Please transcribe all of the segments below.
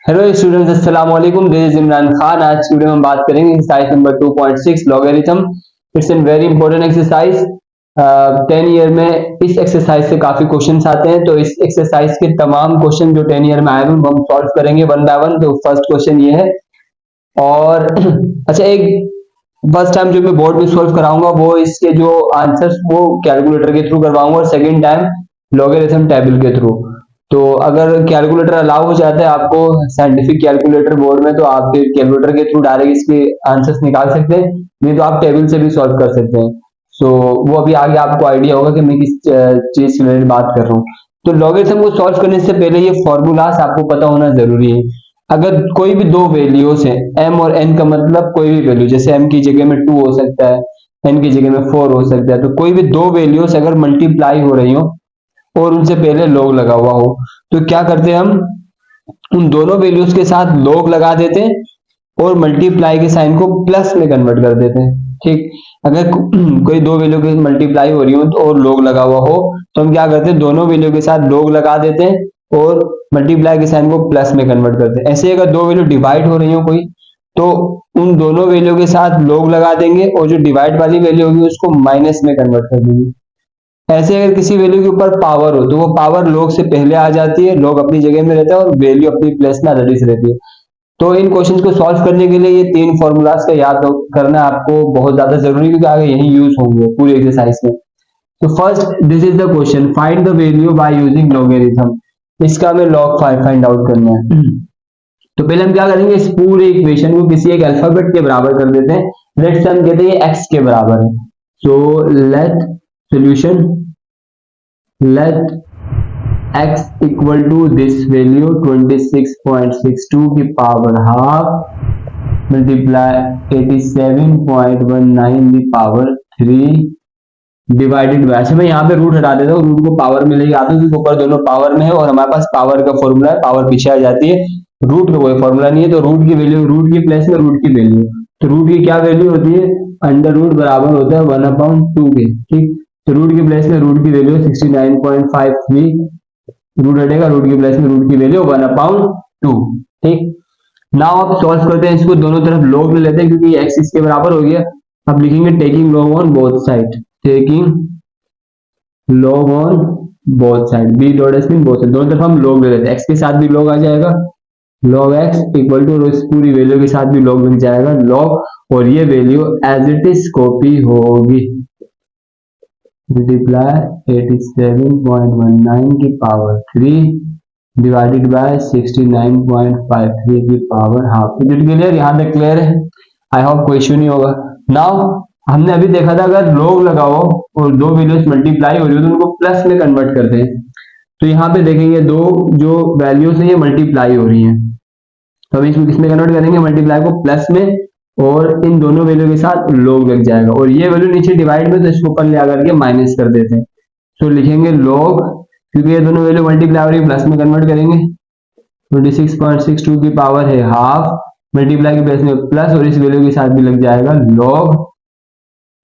Hello students, अस्सलाम वालेकुम। This is Imran Khan. आज की वीडियो में हम बात करेंगे exercise number 2.6 logarithm. It's an very important exercise. 10 year में इस एक्सरसाइज से काफी क्वेश्चंस आते हैं, तो इस एक्सरसाइज के तमाम क्वेश्चन जो 10 ईयर में आए हैं वो हम सॉल्व करेंगे वन बाय वन। तो फर्स्ट क्वेश्चन ये है। और अच्छा, एक फर्स्ट टाइम जो मैं बोर्ड में सॉल्व कराऊंगा वो इसके जो आंसर्स वो कैलकुलेटर के थ्रू करवाऊंगा, और सेकंड टाइम लॉगरिथम टेबल के थ्रू। तो अगर कैलकुलेटर अलाउ हो जाता है आपको साइंटिफिक कैलकुलेटर बोर्ड में, तो आप कैलकुलेटर के थ्रू डायरेक्ट इसके आंसर्स निकाल सकते हैं, नहीं तो आप टेबल से भी सॉल्व कर सकते हैं। सो वो अभी आगे आपको आइडिया होगा कि मैं किस चीज के रिलेटेड बात कर रहा हूँ। तो लॉगरिथम को सॉल्व करने से पहले ये फॉर्मूलास आपको पता होना जरूरी है। अगर कोई भी दो वैल्यूज है, m और n का मतलब कोई भी वैल्यू, जैसे m की जगह में 2 हो सकता है, n की जगह में 4 हो सकता है, तो कोई भी दो वैल्यूज अगर मल्टीप्लाई हो रही हो और उनसे पहले log लगा हुआ हो, तो क्या करते हैं हम उन दोनों वैल्यूज के साथ log लगा देते हैं और मल्टीप्लाई के साइन को प्लस में कन्वर्ट कर देते हैं। ठीक। अगर कोई दो वैल्यू की मल्टीप्लाई हो रही हो तो और log लगा हुआ हो, तो हम क्या करते हैं दोनों वैल्यू के साथ log लगा देते हैं और मल्टीप्लाई के साइन को प्लस में कन्वर्ट करते हैं। ऐसे अगर दो वैल्यू डिवाइड हो रही हो कोई, तो उन दोनों वैल्यू के साथ log लगा देंगे और जो डिवाइड वाली वैल्यू होगी उसको माइनस में कन्वर्ट कर देंगे। ऐसे अगर किसी वैल्यू के ऊपर पावर हो तो वो पावर log से पहले आ जाती है, log अपनी जगह में रहता है और वैल्यू अपनी प्लेस में ऑलरेडी से रहती है। तो इन क्वेश्चंस को सॉल्व करने के लिए ये तीन फॉर्मूलाज का याद करना आपको बहुत ज्यादा जरूरी है, क्योंकि आगे यही यूज होंगे पूरे एक्सरसाइज में। तो first, this is the question, find the value by using logarithm. इसका हमें log फाइंड आउट करना है। तो पहले हम क्या करेंगे, इस पूरे इक्वेशन को किसी एक अल्फाबेट के बराबर कर देते हैं। लेट्स हम कहते हैं x के बराबर है। So let solution, let x equal to this value 26.62 की पावर हाफ मल्टीप्लाई 87.19 की पावर 3 डिवाइडेड बाय, अच्छा मैं यहाँ पे रूट हटा देता हूँ, रूट को पावर में लेके आता हूँ क्योंकि ऊपर दोनों पावर में है और हमारे पास पावर का फॉर्मूला है, पावर पीछे आ जाती है, रूट का कोई फॉर्मूला नहीं है। तो रूट की वैल्यू, रूट की प्लेस में रूट की वैल्यू, तो रूट की क्या वैल्यू होती है, अंडर रूट बराबर होता है 1/2 के। ठीक। तो रूट की प्लेस में रूट की वैल्यू 69.53, रूट हटेगा, रूट की प्लेस में रूट की वैल्यू 1/2। ठीक। नाउ आप सॉल्व करते हैं इसको, दोनों तरफ log ले लेते हैं क्योंकि x इसके बराबर हो गया। अब लिखेंगे taking log on both side, taking log on both side, b dot S mean both side, दोनों तरफ हम log ले लेते हैं। x के साथ भी log आ जाएगा, log x इक्वल टू इस पूरी वैल्यू के साथ भी log लग जाएगा log, और ये value as it is copy होगी, मल्टीप्लाई 87.19 की पावर 3 डिवाइडेड बाय 69.53 की power half. Is it clear? यहाँ तक क्लियर है? आई होप कोई इश्यू नहीं होगा। नाउ हमने अभी देखा था अगर log लगाओ और दो वैल्यूज मल्टीप्लाई हो रही हो तो उनको प्लस में कन्वर्ट करते हैं। तो यहाँ पे देखेंगे दो जो वैल्यूज है ये मल्टीप्लाई हो रही हैं, तो हम इसको किसमें कन्वर्ट करेंगे, मल्टीप्लाई को प्लस में, और इन दोनों वैल्यू के साथ log लग जाएगा, और ये वैल्यू नीचे डिवाइड में तो इसको ऊपर ले आकर के माइनस कर देते हैं। तो लिखेंगे log, क्योंकि ये दोनों वैल्यू मल्टीप्लाई हो रही है प्लस में कन्वर्ट करेंगे, 26.62 की पावर है हाफ, मल्टीप्लाई के प्लेस में प्लस और इस वैल्यू के साथ भी लग जाएगा log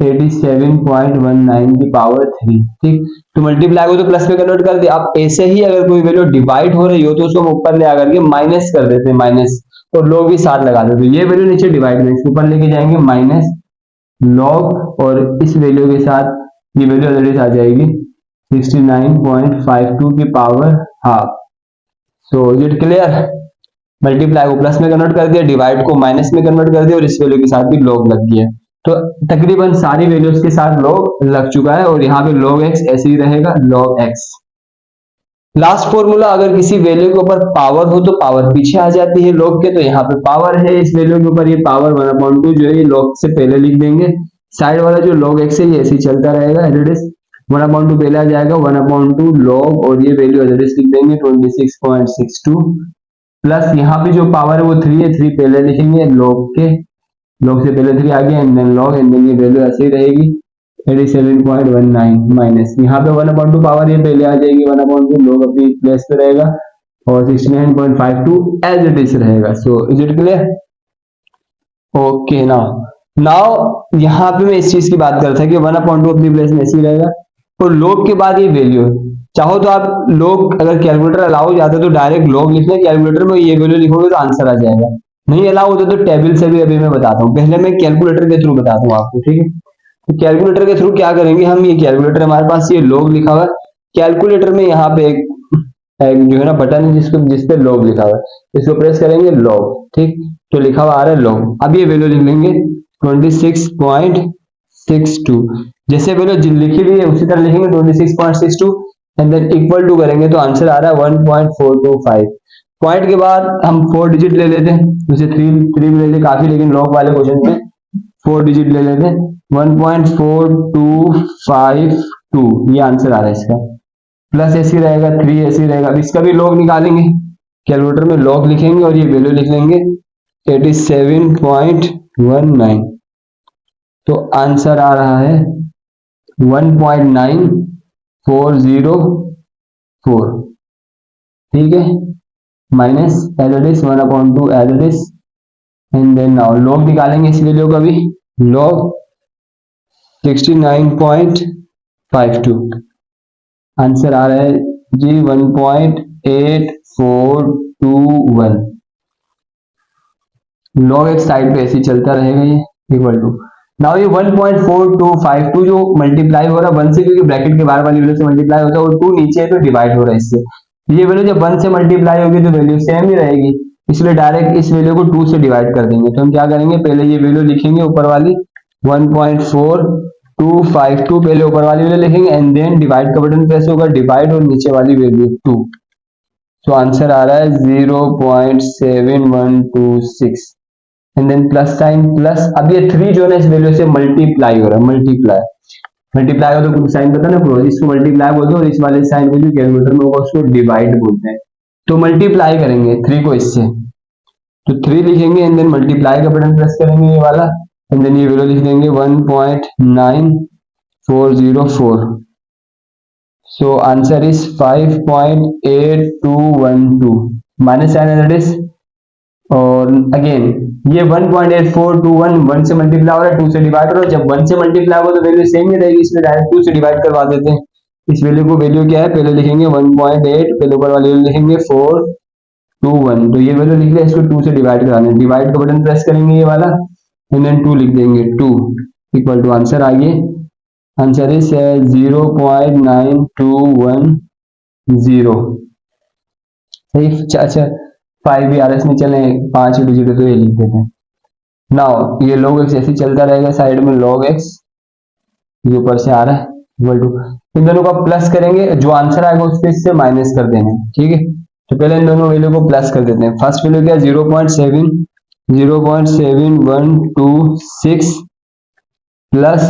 87.19 की पावर 3। ठीक। तो मल्टीप्लाई को तो प्लस में कन्वर्ट कर दिया। अब ऐसे ही अगर कोई वैल्यू डिवाइड हो रही हो तो उसको हम ऊपर ले आकर के माइनस कर देते हैं, माइनस, और log भी साथ लगा देते हैं। ये वैल्यू नीचे डिवाइड में, इसके ऊपर लेके जाएंगे माइनस log, और इस वैल्यू के साथ ये वैल्यू ऑलरेडी आ जाएगी 69.52 की power half. So is it clear? Multiply को प्लस में कन्वर्ट कर दिया, डिवाइड को माइनस में कन्वर्ट कर दिया, और इस वैल्यू के साथ भी log लग गया। तो तकरीबन सारी वैल्यूज के साथ log लग चुका है, और यहाँ पे log x ऐसे ही रहेगा, log x। लास्ट फॉर्मूला, अगर किसी वैल्यू के ऊपर पावर हो तो पावर पीछे आ जाती है log के, तो यहाँ पे पावर है इस वैल्यू के ऊपर, ये पावर 1/2 जो है ये log से पहले लिख देंगे। साइड वाला जो log x है ये ऐसे ही चलता रहेगा, एज इट इज 1/2 पहले आ जाएगा, 1/2 log, और ये वैल्यू एज इट इज लिख देंगे 26.62, प्लस यहाँ पे जो पावर है वो 3 है, 3 पहले लिखेंगे log के, log से पहले 3 आ गया, and then log, and then ये वैल्यू ऐसे ही रहेगी 87.19 माइनस, यहाँ पे 1/2 पावर ये पहले आ जाएगी 1/2, log अपनी प्लेस पे रहेगा, और 69.52 एज इट इज रहेगा। So is it clear? Okay. Now यहाँ पे मैं इस चीज की बात कर रहा था कि 1/2 अपनी प्लेस में ऐसे ही रहेगा, और log के बाद ये वैल्यू चाहो तो आप लोग अगर कैलकुलेटर अलाउ हो जाता है तो डायरेक्ट लोग लिख लें, कैलकुलेटर में ये वैल्यू लिखोगे तो आंसर आ जाएगा। नहीं अलाउ होता तो टेबल से भी अभी मैं बताता हूँ, पहले मैं कैलकुलेटर के थ्रू बताता हूँ आपको, ठीक है। तो कैलकुलेटर के थ्रू क्या करेंगे हम, ये कैलकुलेटर हमारे पास ये लॉग लिखा हुआ है, कैलकुलेटर में यहाँ पे एक जो है ना बटन है जिसको जिसपे लॉग लिखा हुआ है, इसको प्रेस करेंगे लॉग, ठीक। तो लिखा हुआ आ रहा है लॉग, अब ये वैल्यू लिख लेंगे 26.62, जैसे वैल्यू लिखी हुई है उसी तरह लिखेंगे 26.62 एंड देन इक्वल टू करेंगे तो आंसर आ रहा है 1.425। पॉइंट के बाद हम 4 डिजिट ले लेते हैं, जैसे थ्री थ्री भी ले ले काफी, लेकिन लॉग वाले क्वेश्चन में 4 डिजिट ले लेते हैं, 1.4252 ये आंसर आ रहा है इसका। प्लस ऐसी रहेगा, 3 ऐसी रहेगा, अब इसका भी लॉग निकालेंगे, कैलकुलेटर में लॉग लिखेंगे और ये वैल्यू लिख लेंगे 87.19, तो आंसर आ रहा है 1.9404, ठीक है, minus as it is 1/2 as it is and then now log निकालेंगे इस वैल्यू का भी, लॉग 69.52, आंसर आ रहा है जी 1.8421। लॉग एक साइड पे ऐसे चलता रहेगा ये इक्वल टू, नाउ ये 1.4252 जो मल्टीप्लाई हो रहा है 1 से, क्योंकि ब्रैकेट के बाहर वाली वैल्यू से मल्टीप्लाई होता है और 2 नीचे है तो डिवाइड हो रहा है इससे, ये वैल्यू जब 1 से मल्टीप्लाई होगी तो वैल्यू सेम ही रहेगी, इसलिए डायरेक्ट इस वैल्यू को 2 से डिवाइड कर देंगे। तो हम क्या करेंगे, पहले ये वैल्यू लिखेंगे ऊपर वाली 1.4252, पहले ऊपर वाली वैल्यू लिखेंगे एंड देन डिवाइड का बटन प्रेस होगा, डिवाइड और नीचे वाली वैल्यू 2, तो आंसर आ रहा है 0.7126 and then plus sign plus, अब ये 3 जो है ना इस वैल्यू से मल्टीप्लाई हो रहा है, मल्टीप्लाई हो तो साइन पता ना प्रो, इसको मल्टीप्लाई बोलते हैं और इस वाले साइन को जो कैलकुलेटर में होगा उसको डिवाइड बोलते हैं। तो मल्टीप्लाई करेंगे 3 को इससे, तो 3 लिखेंगे एंड देन मल्टीप्लाई का बटन प्रेस करेंगे ये वाला एंड देन ये वैल्यू लिख देंगे 1.9404, so answer is 5.8212 minus sign as it is, और अगेन ये 1.8421 1 से मल्टीप्लाई हो रहा है 2 से डिवाइड हो रहा है, जब 1 से मल्टीप्लाई होगा तो वैल्यू सेम ही रहेगी, इसलिए डायरेक्ट 2 से डिवाइड करवा देते हैं। इस वैल्यू को वैल्यू क्या है, पहले लिखेंगे 1.8, पहले ऊपर वाली वैल्यू लिखेंगे 421, तो ये वैल्यू लिख लिया, इसको 2 से डिवाइड कराना है, डिवाइड का बटन प्रेस करेंगे ये वाला एंड देन 2 लिख देंगे, 2 इक्वल टू आंसर आ गया, आंसर इज 0.9210, सही। अच्छा 5 भी आ रहा है इसमें, चले 5 डिजिट है तो ये लिख देते हैं। नाउ ये log x ऐसे चलता रहेगा, साइड में log x ये ऊपर से आ रहा है इक्वल टू, इन दोनों का प्लस करेंगे, जो आंसर आएगा उसके इससे माइनस कर देना है, ठीक है। तो पहले इन दोनों वैल्यू को प्लस कर देते हैं, फर्स्ट वैल्यू क्या है 0.7126 प्लस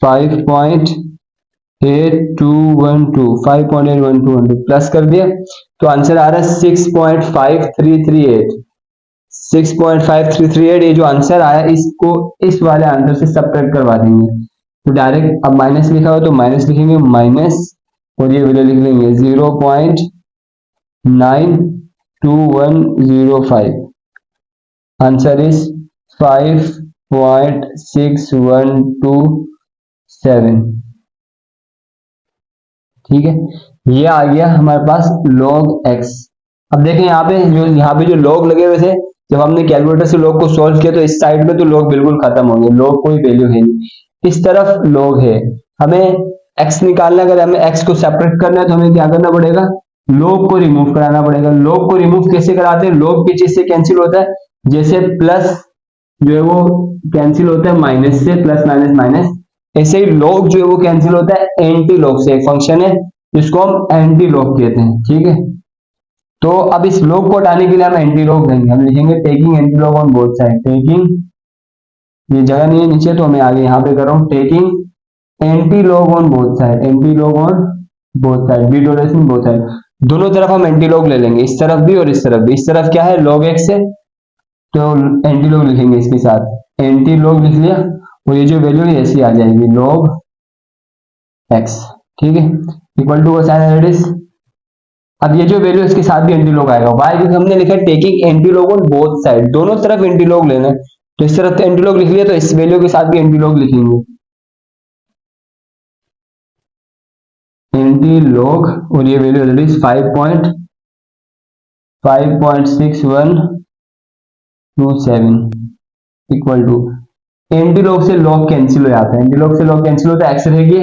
5.8212 प्लस कर दिया, तो आंसर आ रहा है 6.5338, 6.5338, ये जो आंसर आया इसको इस वाले आंसर से सबट्रैक्ट करवा देंगे, तो डायरेक्ट अब माइनस लिखा हो तो माइनस लिखेंगे माइनस और ये वैल्यू लिख लेंगे 0.92105, आंसर इज 5.6127, ठीक है। ये आ गया हमारे पास log x। अब देखें यहाँ पे जो log लगे हुए थे, जब हमने कैलकुलेटर से log को सॉल्व किया तो इस साइड में तो log बिल्कुल खत्म हो गए, log कोई वैल्यू है नहीं, इस तरफ log है, हमें x निकालना, अगर हमें x को सेपरेट करना है तो हमें क्या करना पड़ेगा, log को रिमूव कराना पड़ेगा। log को रिमूव कैसे कराते हैं, log किस चीज से कैंसिल होता है, जैसे प्लस जो है वो कैंसिल होता है माइनस से, प्लस माइनस माइनस, ऐसे ही log जो है वो कैंसिल होता है एंटी log से, एक फंक्शन है जिसको हम एंटी log कहते हैं, ठीक है। तो अब इस log को हटाने के लिए हम एंटी log देंगे, हम लिखेंगे taking anti log on both side, taking, ये जगह नहीं है नीचे तो मैं आगे यहाँ पे कर रहा हूँ, taking anti log on both side, anti log on both side, डिडोरेशन बोथ साइड, दोनों तरफ हम एंटी log ले लेंगे, इस तरफ भी और इस तरफ भी। इस तरफ क्या है log x है तो एंटी log लिखेंगे इसके साथ, एंटी log लिख लिया और ये जो वैल्यू है ऐसी आ जाएगी log x, ठीक है, equal to sign as it is. अब ये जो वैल्यू इसके साथ भी एंटी log आएगा, वाई क्योंकि हमने लिखा है taking anti log on both side, दोनों तरफ एंटी log लेना है, तो इस तरफ एंटी log लिख लिया तो इस वैल्यू के साथ भी एंटी log लिखेंगे, एंटी लॉग और ये value already 5.6127 equal to, anti log से लॉग कैंसिल हो जाता है, एंटी लॉग से लॉग कैंसिल होता है, एक्स रहेगी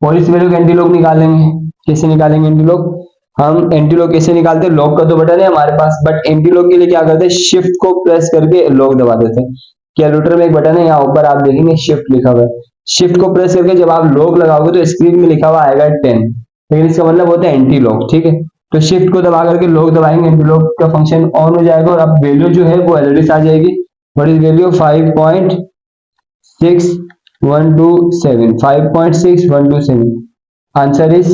और इस वैल्यू का एंटी लॉग निकालेंगे। कैसे निकालेंगे एंटी लॉग? हम एंटी लॉग कैसे निकालते हैं? लॉग का तो बटन है हमारे पास, बट एंटी लॉग के लिए क्या करते हैं, शिफ्ट को प्रेस करके लॉग दबा देते हैं। कैलकुलेटर में एक बटन है, यहाँ ऊपर आप देखेंगे शिफ्ट लिखा हुआ है, शिफ्ट को प्रेस करके जब आप लॉग लगाओगे तो स्क्रीन में लिखा हुआ आएगा 10, लेकिन इसका मतलब होता है एंटी लॉग, ठीक है। तो शिफ्ट को दबा करके लॉग दबाएंगे, एंटी लॉग का फंक्शन ऑन हो जाएगा और अब वैल्यू जो है वो एलरेडी आ जाएगी। What is value? 5.6127 answer is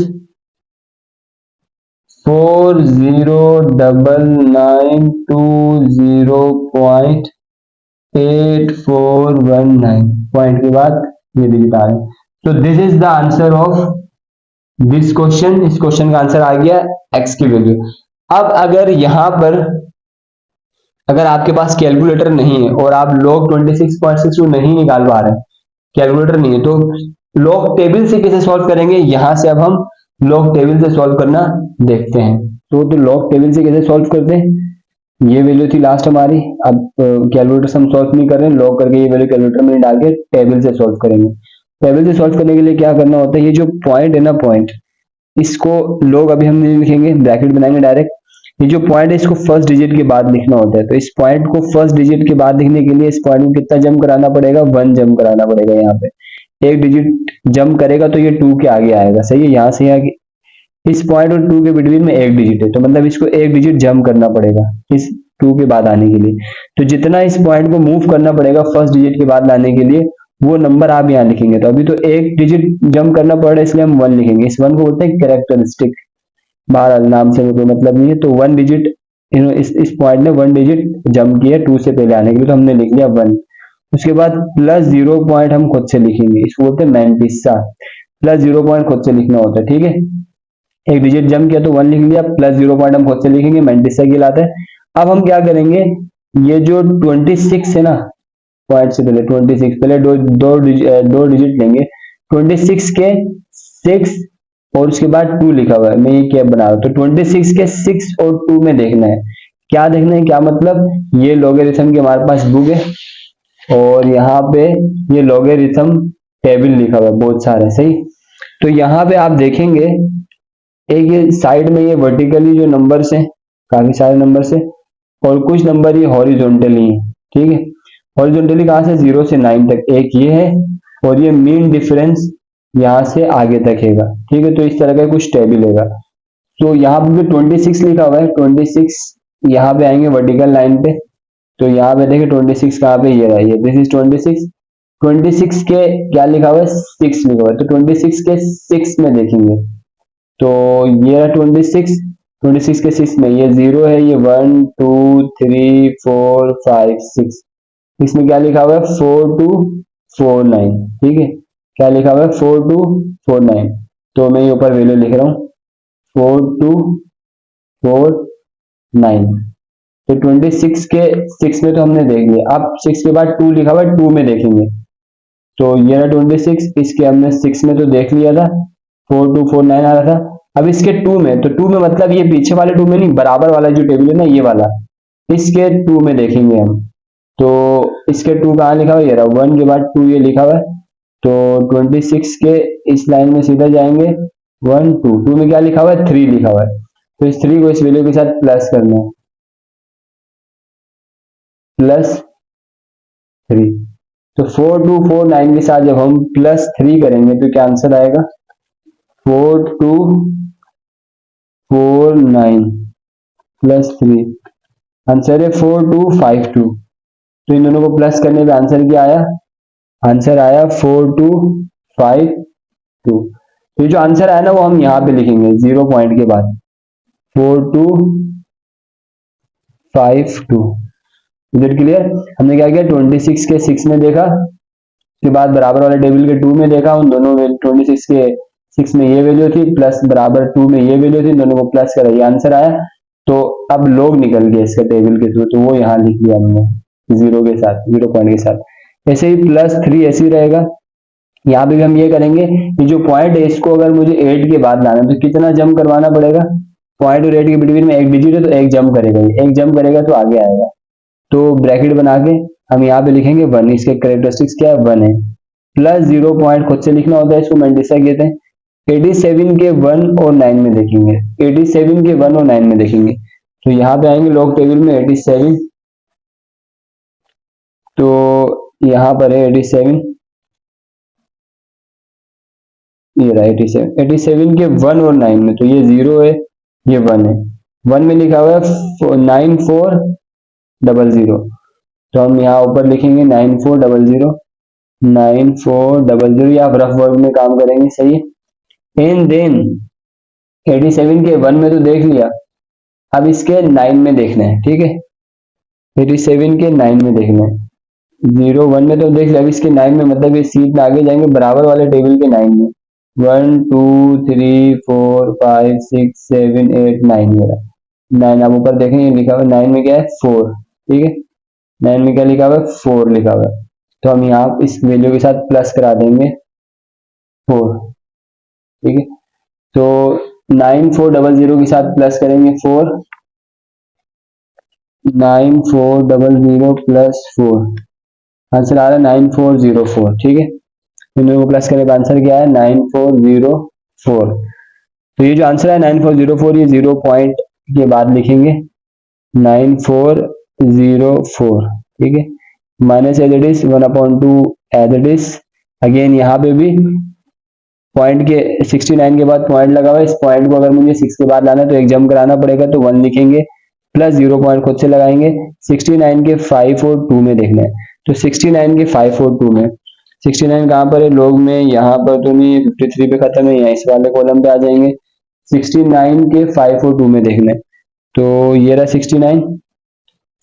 409920.8419 point के बाद ये डिजिट आ रहे हैं। तो this is the answer of this question. इस क्वेश्चन का आंसर आ गया एक्स की वैल्यू। अब अगर यहां पर अगर आपके पास कैलकुलेटर नहीं है और आप log 26.62 नहीं निकाल पा रहे हैं, कैलकुलेटर नहीं है, तो log टेबल से कैसे सॉल्व करेंगे? यहां से अब हम log टेबल से सॉल्व करना देखते हैं। तो log टेबल से कैसे सॉल्व करते हैं? ये वैल्यू थी लास्ट हमारी, अब कैलकुलेटर से हम सॉल्व नहीं कर रहे हैं, लॉग करके ये वैल्यू कैलकुलेटर में डाल के टेबल से सॉल्व करेंगे। टेबल से सॉल्व करने के लिए क्या करना होता है, ये जो पॉइंट है ना, पॉइंट, इसको लोग अभी हम नहीं लिखेंगे, ब्रैकेट बनाएंगे डायरेक्ट। ये जो पॉइंट है इसको फर्स्ट डिजिट के बाद लिखना होता है, तो इस पॉइंट को फर्स्ट डिजिट के बाद लिखने के लिए इस पॉइंट को कितना जंप कराना पड़ेगा? 1 जंप कराना पड़ेगा। यहाँ पे एक डिजिट जंप करेगा तो ये 2 के आगे आएगा, सही है। यहाँ से यहाँ इस पॉइंट और 2 के बिटवीन में एक डिजिट है, तो मतलब इसको एक डिजिट जंप करना पड़ेगा इस 2 के बाद आने के लिए। तो जितना इस पॉइंट को मूव करना पड़ेगा फर्स्ट डिजिट के बाद लाने के लिए, वो नंबर आप यहाँ लिखेंगे। तो अभी तो एक डिजिट जंप करना पड़ रहा है, इसलिए हम 1 लिखेंगे। इस 1 को बोलते हैं कैरेक्टरिस्टिक, बहरहाल नाम से कोई मतलब नहीं है। तो 1 डिजिट इस पॉइंट ने 1 डिजिट जंप किया 2 से पहले आने के लिए, तो हमने लिख लिया 1। उसके बाद प्लस 0 पॉइंट हम खुद से लिखेंगे, इसको बोलते हैं मैंटिसा। प्लस 0 पॉइंट खुद से लिखना होता है, ठीक है। एक डिजिट जंप किया तो 1 लिख लिया, प्लस 0 पॉइंट हम खुद से लिखेंगे, मैंटिसा कहलाता है। अब हम क्या करेंगे, ये जो 26 है ना, पॉइंट से पहले 26, पहले दो डिजिट लेंगे, 26 के 6 और उसके बाद 2 लिखा हुआ है, मैं ये क्या बना रहा हूं, तो 26 के 6 और 2 में देखना है। क्या देखना है, क्या मतलब, ये लॉगरिथम की हमारे पास बुक है और यहाँ पे ये लॉगरिथम टेबल लिखा हुआ है बहुत सारे, सही। तो यहाँ पे आप देखेंगे एक ये साइड में ये वर्टिकली जो नंबर्स हैं, काफी सारे नंबर्स है, और कुछ नंबर ये हॉरिजॉन्टली है, ठीक है। हॉरिजॉन्टली कहाँ से? 0 से 9 तक एक ये है, और ये मीन डिफरेंस यहाँ से आगे तक है, ठीक है। तो इस तरह का कुछ टेबल है। तो यहाँ पे 26 लिखा हुआ है, 26 यहाँ पे आएंगे वर्टिकल लाइन पे, तो यहाँ पे देखिए 26 कहाँ पे, ये रहा, ये दिस इज 26। 26 के क्या लिखा हुआ है? 6 लिखा हुआ है, तो 26 के 6 में देखेंगे, तो ये रहा 26। 26 के 6 में ये 0 है, ये 1 2 3 4 5 6, इसमें क्या लिखा हुआ है? 4249, ठीक है। क्या लिखा हुआ है? 4249। तो मैं ये ऊपर वैल्यू लिख रहा हूँ 4249। तो 26 के 6 में तो हमने देख लिया, अब 6 के बाद 2 लिखा हुआ है, 2 में देखेंगे, तो ये रहा 26, इसके हमने 6 में तो देख लिया था, 4249 आ रहा था। अब इसके 2 में, तो 2 में मतलब ये पीछे वाले 2 में नहीं, बराबर वाला जो टेबल है ना ये वाला, इसके 2 में देखेंगे हम। तो इसके 2 कहाँ लिखा हुआ है? ये रहा 1 के बाद 2 ये लिखा हुआ है, तो 26 के इस लाइन में सीधा जाएंगे 1 2, 2 में क्या लिखा हुआ है? 3 लिखा हुआ है, तो इस 3 को इस वैल्यू के साथ प्लस करना है, प्लस 3। तो 4249 के साथ जब हम प्लस 3 करेंगे तो क्या आंसर आएगा? 4249 प्लस 3, आंसर है 4252। तो इन दोनों को प्लस करने पे आंसर क्या आया? आंसर आया 4252। तो ये जो आंसर आया ना वो हम यहाँ पे लिखेंगे 0 पॉइंट के बाद 4252। Is it clear? हमने क्या किया, 26 के 6 में देखा, उसके बाद बराबर वाले टेबल के 2 में देखा, उन दोनों में 26 के 6 में ये वैल्यू थी, प्लस बराबर 2 में ये वैल्यू थी, दोनों को प्लस करा, ये आंसर आया। तो अब लोग निकल गए इसके टेबल के थ्रू, तो वो यहाँ लिख लिया हमने 0 के साथ, 0 पॉइंट के साथ। ऐसे ही प्लस 3 ऐसे ही रहेगा, यहाँ पे भी हम ये करेंगे कि जो पॉइंट है इसको अगर मुझे 8 के बाद लाना है तो कितना जंप करवाना पड़ेगा, पॉइंट और 8 के बिटवीन में एक डिजिट है तो एक जंप करेगा, एक जंप करेगा तो आगे आएगा। तो ब्रैकेट बना के हम यहाँ पे लिखेंगे 1, इसके कैरेक्टरिस्टिक्स क्या है 1 है, प्लस 0 पॉइंट खुद से लिखना होता है, इसको मल्टीप्लाई कहते हैं। 87 के 1 और 9 में देखेंगे, 87 के 1 और 9 में देखेंगे, तो यहाँ पे आएंगे लॉग टेबल में 87, तो यहाँ पर है 87, ये रहा 87, 87 के 1 और 9 में, तो ये 0 है ये 1 है, 1 में लिखा हुआ है 9400, तो हम यहाँ ऊपर लिखेंगे 9400, 9400, या आप रफ वर्ड में काम करेंगे, सही है। एंड देन 87 के 1 में तो देख लिया, अब इसके 9 में देखना है, ठीक है, 87 के 9 में देखना है, 0 1 में तो देख लिया, अब इसके 9 में मतलब ये सीट में आगे जाएंगे बराबर वाले टेबल के 9 में, 1 2 3 4 5 6 7 8 9 मेरा 9, आप ऊपर देखेंगे लिखा हुआ 9 में क्या है 4, ठीक है, 9 में क्या लिखा हुआ है 4 लिखा हुआ है, तो हम यहाँ इस वैल्यू के साथ प्लस करा देंगे 4, ठीक है, तो 9400 के साथ प्लस करेंगे 4, 9400 प्लस 4, आंसर आ रहा है 9404, ठीक है, इन दोनों को प्लस करें आंसर क्या है 9404। तो ये जो आंसर है 9404, ये 0 पॉइंट के बाद लिखेंगे 9404, ठीक है, minus as it is 1/2 as it is, again यहाँ पे भी पॉइंट के 69 के बाद पॉइंट लगा हुआ है, इस पॉइंट को अगर मुझे 6 के बाद लाना है तो एक जंप कराना पड़ेगा, तो 1 लिखेंगे, प्लस 0 पॉइंट खुद से लगाएंगे, 69 के 5 और 2 में देखना है, तो 69 के 5 और 2 में, 69 कहाँ पर है लोग में, यहाँ पर तो नहीं, 53 पे खत्म है, यहाँ इस वाले कॉलम पे आ जाएंगे, 69 के 5 और 2 में देखना है, तो ये रहा 69,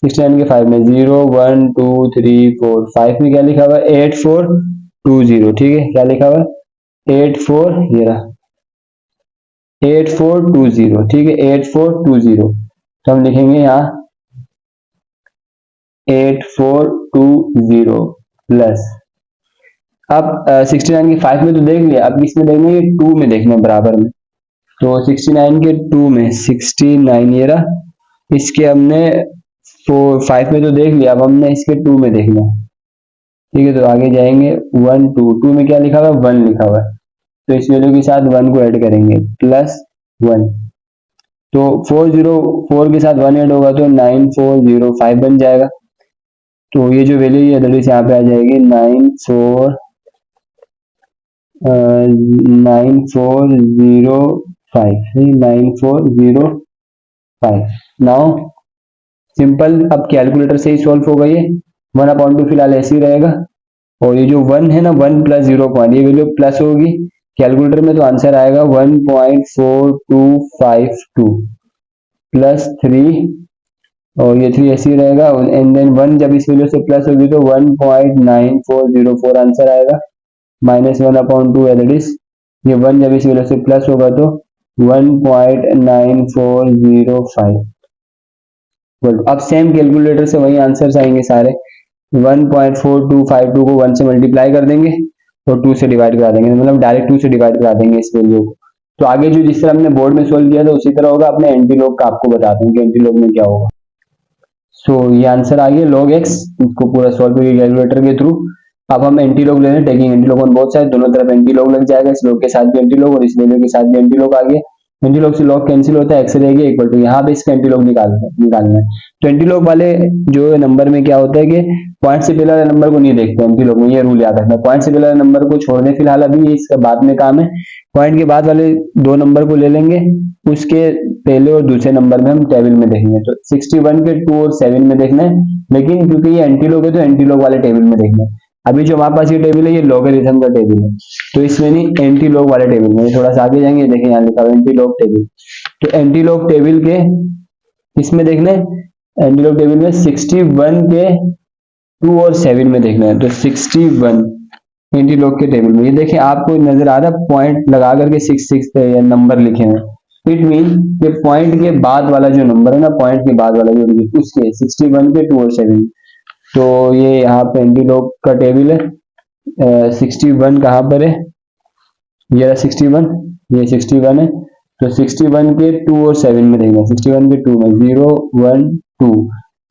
69 के 5 में 0 1 2 3 4 5 में क्या लिखा हुआ है 8420, ठीक है, क्या लिखा हुआ है 84, ये रहा 8420, ठीक है, 8420, तो हम लिखेंगे यहाँ 8420 प्लस, अब 69 के 5 में तो देख लिया, अब इसमें देखना है 2 में देखना है बराबर में, तो 69 के 2 में 69 ये रहा, इसके हमने 5 में तो देख लिया, अब हमने इसके 2 में देखना है, ठीक है, तो आगे जाएंगे 1 2 2 में क्या लिखा हुआ है 1 लिखा हुआ है, तो इस वैल्यू के साथ 1 को ऐड करेंगे प्लस 1, तो 404 के साथ 1 ऐड होगा तो 9405 बन जाएगा, तो ये जो वैल्यू है दैट इज यहाँ पे आ जाएगी 9405, नाउ सिंपल, अब कैलकुलेटर से ही सॉल्व होगा ये, 1/2 फिलहाल ऐसे ही रहेगा, और ये जो 1 है ना 1 प्लस 0 पॉइंट, ये वैल्यू प्लस होगी कैलकुलेटर में, तो आंसर आएगा 1.4252 प्लस 3, और ये 3 ऐसे ही रहेगा, एंड देन 1 जब इस वैल्यू से प्लस होगी तो 1.9404 आंसर आएगा, माइनस 1/2 एज इट इज, ये 1 जब इस वैल्यू से प्लस होगा तो 1.9405, अब सेम कैलकुलेटर से वही आंसर्स आएंगे सारे, 1.4252 को 1 से मल्टीप्लाई कर देंगे और 2 से डिवाइड करा देंगे, मतलब डायरेक्ट 2 से डिवाइड करा देंगे इस वैल्यू को, तो आगे जो जिस तरह हमने बोर्ड में सोल्व किया था उसी तरह होगा, अपने एंटीलॉग का आपको बताता हूँ कि एंटीलॉग में क्या होगा। सो ये आंसर आ गया log x, इसको पूरा सॉल्व करिए कैलकुलेटर के थ्रू, अब हम एंटीलॉग ले लें, taking antilog on both side, दोनों तरफ एंटीलॉग लग जाएगा, इस log के साथ भी एंटीलॉग और इस वैल्यू के साथ भी एंटीलॉग आ गया, एंटीलॉग से log कैंसिल होता है, x रहेगी इक्वल टू, यहाँ पे इसका एंटीलॉग निकालना है, तो एंटीलॉग वाले जो नंबर में क्या होता है कि पॉइंट से पहले वाले नंबर को नहीं देखते एंटीलॉग में, ये रूल याद रखना, पॉइंट से पहले वाले नंबर को छोड़ दें फिलहाल, अभी इसका बाद में काम है, पॉइंट के बाद वाले 2 नंबर को ले लेंगे, उसके पहले और दूसरे नंबर में हम टेबल में देखेंगे, तो 61 के 2 और 7 में देखना है, लेकिन क्योंकि ये एंटीलॉग है तो एंटीलॉग वाले टेबल में देखना है, अभी जो हमारे पास ये टेबल है ये लॉगरिथम का टेबल है, तो इसमें नहीं एंटीलॉग वाले टेबल में, थोड़ा सा आगे जाएंगे देखें यहाँ लिखा हुआ एंटीलॉग टेबल, तो एंटीलॉग टेबल के इसमें देखना है, एंटीलॉग टेबल में 61 के 2 और 7 में देखना है, तो 61 एंटीलॉग के टेबल में, ये देखें आपको नजर आ रहा है पॉइंट लगा करके 66 या नंबर लिखे हैं, इट मीन ये पॉइंट के बाद वाला जो नंबर है ना, पॉइंट के बाद वाला जो डिजिट उसके 61 के 2 और 7, तो ये यहाँ पे एंटीलॉग का टेबल है, 61 कहाँ पर है, ये रहा 61, ये 61 है। तो 61 के 2 और 7 में देखना, 61 के 2 में 0 1 2,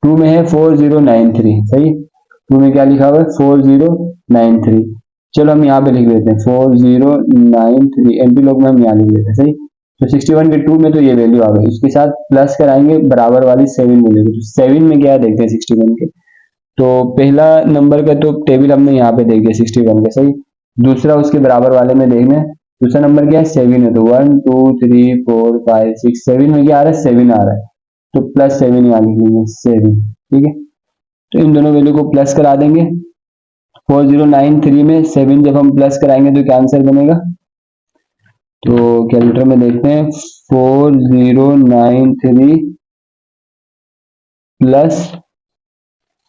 2 में है 4093, सही। 2 में क्या लिखा हुआ है 4093। चलो हम यहाँ पे लिख देते हैं 4093, एंटी लॉग में हम यहाँ लिख देते हैं, सही। तो 61 के 2 में तो ये वैल्यू आ गई, उसके साथ प्लस कराएंगे बराबर वाली 7 वैल्यू, तो 7 में क्या है देखते हैं 61 के। तो पहला नंबर का तो टेबल हमने यहाँ पे देख दिया 61 का, सही। दूसरा उसके बराबर वाले में देखना है, दूसरा नंबर क्या है 7 है, तो 1 2 3 4 5 6 7 में क्या आ रहा है 7 आ रहा है, तो प्लस 7 यहाँ लिख लेंगे 7, ठीक है। तो इन दोनों वैल्यू को प्लस करा देंगे। 4093 में 7 जब हम प्लस कराएंगे तो क्या आंसर बनेगा, तो कैलकुलेटर में देखते हैं 4093 प्लस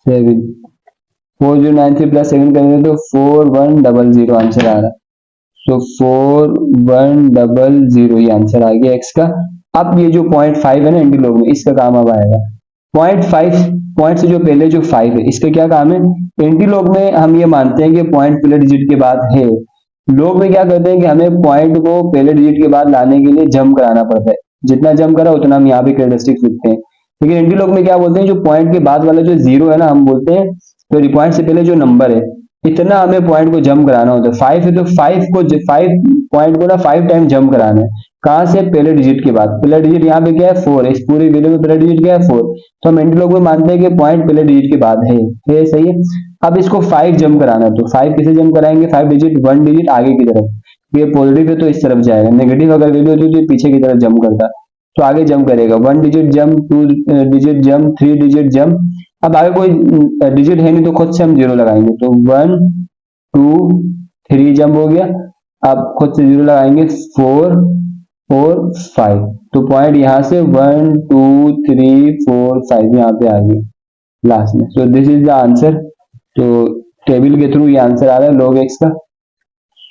7, 4093 प्लस 7 करेंगे तो 4100 आंसर आ रहा है। तो 4100 ये आंसर आ गया एक्स का। अब ये जो 0.5 है ना एंटी लॉग में, इसका काम अब आएगा। 0.5 पॉइंट से जो पहले जो 5 है इसका क्या काम है, एंटी लॉग में हम ये मानते हैं कि पॉइंट पहले डिजिट के बाद है। लोग में क्या करते हैं कि हमें पॉइंट को पहले डिजिट के बाद लाने के लिए जंप कराना पड़ता है, जितना जंप करा उतना हम यहाँ पे कैरेक्टरिस्टिक लिखते हैं। लेकिन एंटी लॉग में क्या बोलते हैं, जो पॉइंट के बाद वाला जो जीरो है ना, हम बोलते हैं तो पॉइंट से पहले जो नंबर है इतना हमें पॉइंट को जंप कराना होता है। 5 है तो 5 पॉइंट को ना 5 टाइम जंप कराना है। कहां से, पहले डिजिट के बाद। पहला डिजिट यहाँ पे क्या है 4 है, इस पूरी वैल्यू में पहला डिजिट क्या है 4। तो हम एंटी लॉग में मानते हैं कि पॉइंट पहले डिजिट के बाद है, सही है। अब इसको 5 जंप कराना है, तो 5 किसे जंप कराएंगे, 5 डिजिट 1 डिजिट आगे की तरफ। ये पॉजिटिव है तो इस तरफ जाएगा, नेगेटिव अगर वैल्यू होती है तो पीछे की तरफ जंप करता, तो आगे जंप करेगा। 1 digit jump, 2 digit jump, 3 digit jump. अब आगे कोई डिजिट है नहीं तो खुद से हम जीरो लगाएंगे, तो 1 2 3 जंप हो गया। अब खुद से जीरो लगाएंगे 4 4 5, तो पॉइंट यहाँ से 1 2 3 4 5 यहाँ पे आ गया लास्ट में। So this is the answer. तो टेबल के थ्रू ये आंसर आ रहा है log x का।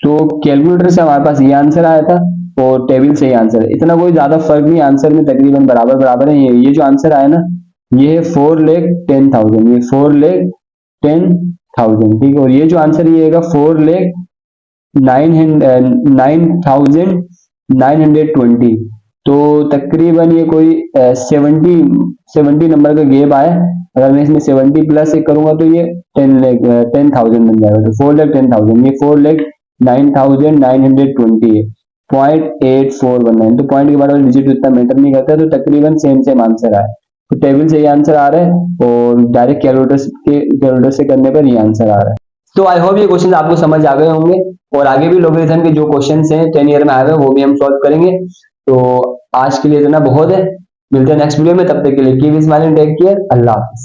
तो कैलकुलेटर से हमारे पास ये आंसर आया था और टेबल से ये आंसर है, इतना कोई ज्यादा फर्क नहीं, आंसर में तकरीबन बराबर बराबर है। ये जो आंसर आया ना, ये है 4,10,000, ये 4,10,000, ठीक है। और ये जो आंसर ये है 4,09,920, तो तकरीबन ये कोई 70 नंबर का गैप आया। अगर मैं इसमें 70 प्लस एक करूंगा तो ये 10,000 बन जाएगा, तो 4,10,000, ये 4,09,920 है, 0.8419। तो पॉइंट के बाद वाला डिजिट उतना मैटर नहीं करता, तो तकरीबन सेम आंसर आया। तो टेबल से ये आंसर आ रहा है और डायरेक्ट कैलकुलेटर से करने पर ये आंसर आ रहा है। तो आई होप ये क्वेश्चन आपको समझ आ गए होंगे, और आगे भी लोगरिथम के जो क्वेश्चंस हैं 10 ईयर में आए हुए वो भी हम सॉल्व करेंगे। तो आज के लिए इतना बहुत है, मिलते हैं नेक्स्ट वीडियो में, तब तक के लिए कीप स्माइलिंग, टेक केयर, अल्लाह हाफिज।